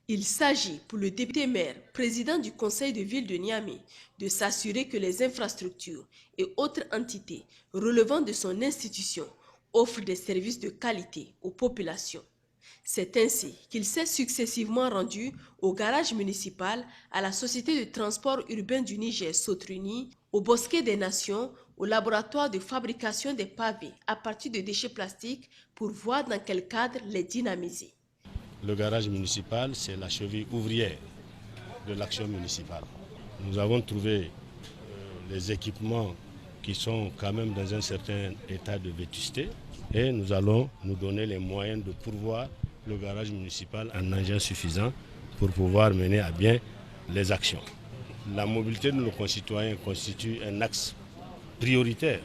Il s'agit pour le député-maire, président du conseil de ville de Niamey, de s'assurer que les infrastructures et autres entités relevant de son institution offrent des services de qualité aux populations. C'est ainsi qu'il s'est successivement rendu au garage municipal, à la Société de transport urbain du Niger Sotruni, au Bosquet des Nations, au laboratoire de fabrication des pavés à partir de déchets plastiques pour voir dans quel cadre les dynamiser. Le garage municipal, c'est la cheville ouvrière de l'action municipale. Nous avons trouvé les équipements qui sont quand même dans un certain état de vétusté et nous allons nous donner les moyens de pourvoir le garage municipal en engins suffisants pour pouvoir mener à bien les actions. La mobilité de nos concitoyens constitue un axe prioritaire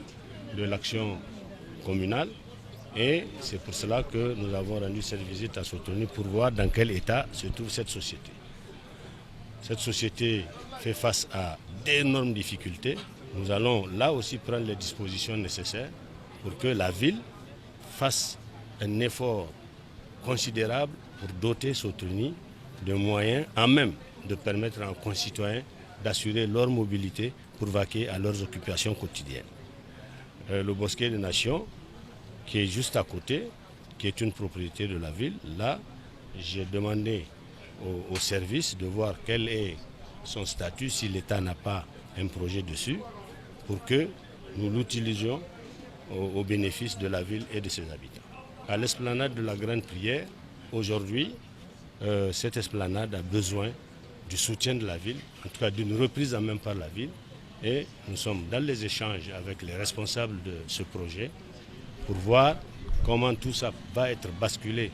de l'action communale. Et c'est pour cela que nous avons rendu cette visite à Sotroni pour voir dans quel état se trouve cette société. Cette société fait face à d'énormes difficultés. Nous allons là aussi prendre les dispositions nécessaires pour que la ville fasse un effort considérable pour doter Sotroni de moyens à même de permettre à nos concitoyens d'assurer leur mobilité pour vaquer à leurs occupations quotidiennes. Le Bosquet des Nations, qui est juste à côté, qui est une propriété de la ville. Là, j'ai demandé au service de voir quel est son statut, si l'État n'a pas un projet dessus, pour que nous l'utilisions au bénéfice de la ville et de ses habitants. À l'esplanade de la Grande Prière, aujourd'hui, cette esplanade a besoin du soutien de la ville, en tout cas d'une reprise en main par la ville. Et nous sommes dans les échanges avec les responsables de ce projet pour voir comment tout ça va être basculé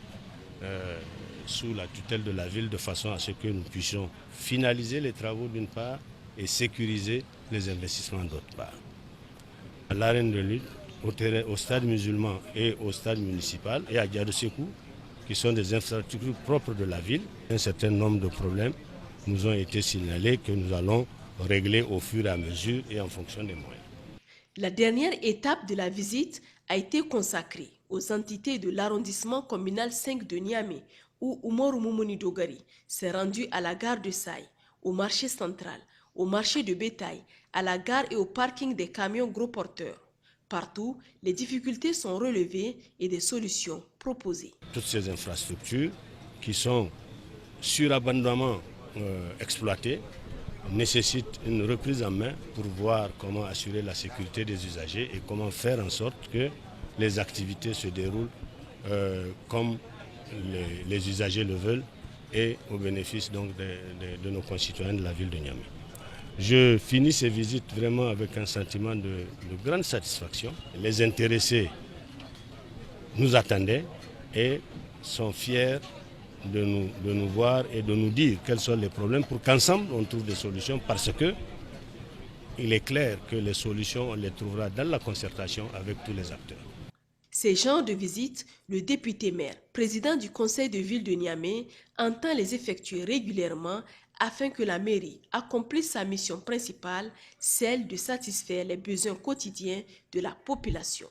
sous la tutelle de la ville de façon à ce que nous puissions finaliser les travaux d'une part et sécuriser les investissements d'autre part. À l'arène de lutte, au stade musulman et au stade municipal et à Diadosekou, qui sont des infrastructures propres de la ville, un certain nombre de problèmes nous ont été signalés que nous allons régler au fur et à mesure et en fonction des moyens. La dernière étape de la visite a été consacrée aux entités de l'arrondissement communal 5 de Niamey, où Umaru Moumouni Dogari s'est rendu à la gare de Saï, au marché central, au marché de bétail, à la gare et au parking des camions gros porteurs. Partout, les difficultés sont relevées et des solutions proposées. Toutes ces infrastructures qui sont surabondamment exploitées nécessitent une reprise en main pour voir comment assurer la sécurité des usagers et comment faire en sorte que les activités se déroulent comme les usagers le veulent et au bénéfice donc de nos concitoyens de la ville de Niamey. Je finis ces visites vraiment avec un sentiment de grande satisfaction. Les intéressés nous attendaient et sont fiers de nous voir et de nous dire quels sont les problèmes pour qu'ensemble on trouve des solutions, parce que il est clair que les solutions on les trouvera dans la concertation avec tous les acteurs. Ces genres de visites, le député-maire, président du conseil de ville de Niamey, entend les effectuer régulièrement afin que la mairie accomplisse sa mission principale, celle de satisfaire les besoins quotidiens de la population.